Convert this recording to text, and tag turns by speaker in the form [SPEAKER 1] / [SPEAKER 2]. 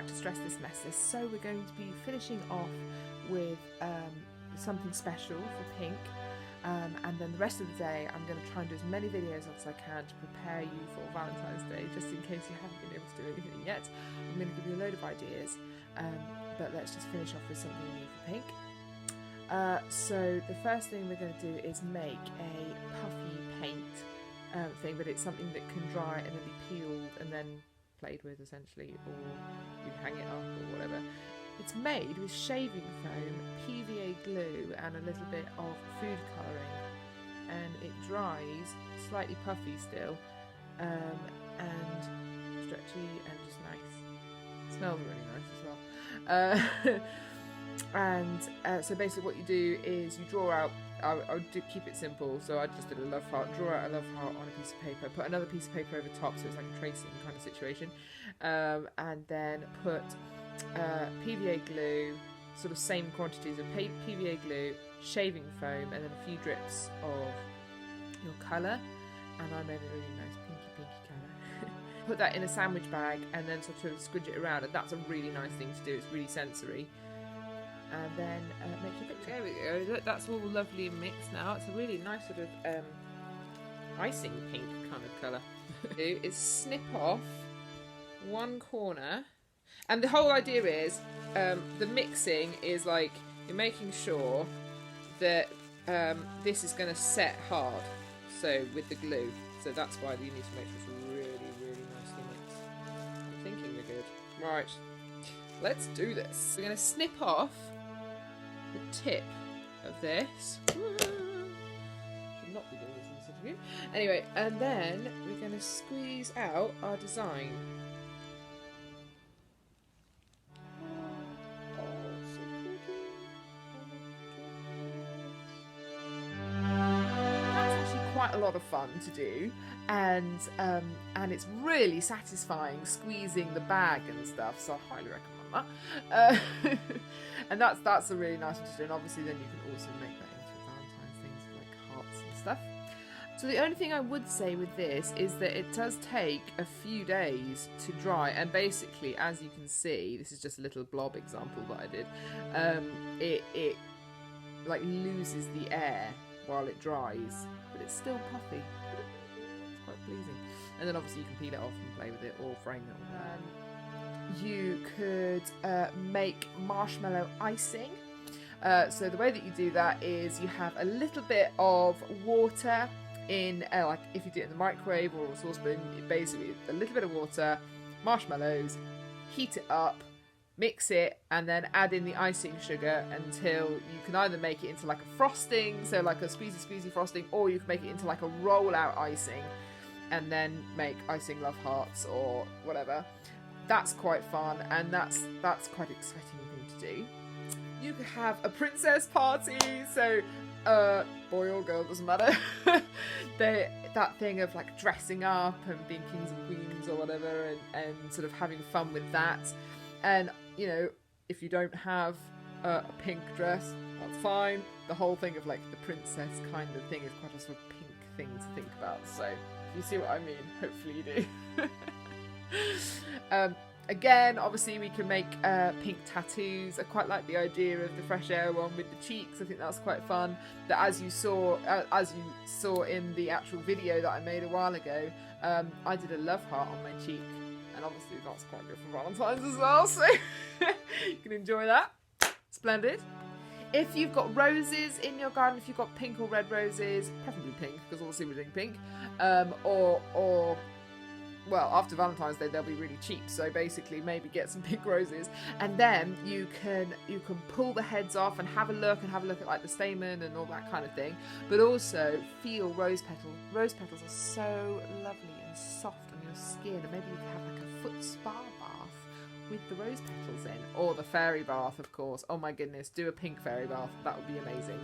[SPEAKER 1] back to Stressless Messless. So we're going to be finishing off with something special for pink, and then the rest of the day I'm going to try and do as many videos as I can to prepare you for Valentine's Day, just in case you haven't been able to do anything yet. I'm going to give you a load of ideas, but let's just finish off with something new for pink. So the first thing we're going to do is make a puffy paint thing, but it's something that can dry and then be peeled and then played with essentially, or you hang it up or whatever. It's made with shaving foam, PVA glue and a little bit of food colouring, and it dries slightly puffy still, and stretchy and just nice. It smells really nice as well. And so basically what you do is you draw out, I'll keep it simple, so I just did a love heart, draw out a love heart on a piece of paper, put another piece of paper over top so it's like a tracing kind of situation, and then put PVA glue, sort of same quantities of PVA glue, shaving foam, and then a few drips of your colour, and I made a really nice pinky colour. Put that in a sandwich bag and then sort of squidge it around, and that's a really nice thing to do, it's really sensory. And then make your picture. There we go, look, that's all lovely mixed now. It's a really nice sort of icing pink kind of colour. Do is snip off one corner, and the whole idea is the mixing is like you're making sure that this is going to set hard, so with the glue, so that's why you need to make sure it's really nicely mixed. I'm thinking we're good. Right, let's do this. We're going to snip off the tip of this. Should not be doing this in this interview. Anyway, and then we're going to squeeze out our design. Oh, so pretty. That's actually quite a lot of fun to do, and it's really satisfying squeezing the bag and stuff, so I highly recommend that. And that's a really nice one to do, and obviously then you can also make that into Valentine's things like hearts and stuff. So the only thing I would say with this is that it does take a few days to dry, and basically, as you can see, this is just a little blob example that I did, it like loses the air while it dries, but it's still puffy. It's quite pleasing. And then obviously you can peel it off and play with it or frame it. You could make marshmallow icing. So the way that you do that is you have a little bit of water in, like if you do it in the microwave or a saucepan, basically a little bit of water, marshmallows, heat it up, mix it, and then add in the icing sugar until you can either make it into like a frosting, so like a squeezy frosting, or you can make it into like a roll-out icing and then make icing love hearts or whatever. That's quite fun, and that's quite an exciting thing to do. You could have a princess party, so boy or girl, doesn't matter. That thing of like dressing up and being kings and queens or whatever, and sort of having fun with that. And you know, if you don't have a pink dress, that's fine. The whole thing of like the princess kind of thing is quite a sort of pink thing to think about. So if you see what I mean, hopefully you do. Again, obviously we can make pink tattoos. I quite like the idea of the fresh air one with the cheeks. I think that's quite fun. But as you saw in the actual video that I made a while ago, I did a love heart on my cheek, and obviously that's quite good for Valentine's as well. So you can enjoy that. Splendid. If you've got roses in your garden, if you've got pink or red roses, preferably pink because obviously we're doing pink, or well, after Valentine's Day they'll be really cheap, so basically maybe get some pink roses, and then you can pull the heads off and have a look at like the stamen and all that kind of thing, but also feel rose petals. Rose petals are so lovely and soft on your skin, and maybe you could have like a foot spa bath with the rose petals in, or the fairy bath, of course. Oh my goodness, do a pink fairy bath, that would be amazing.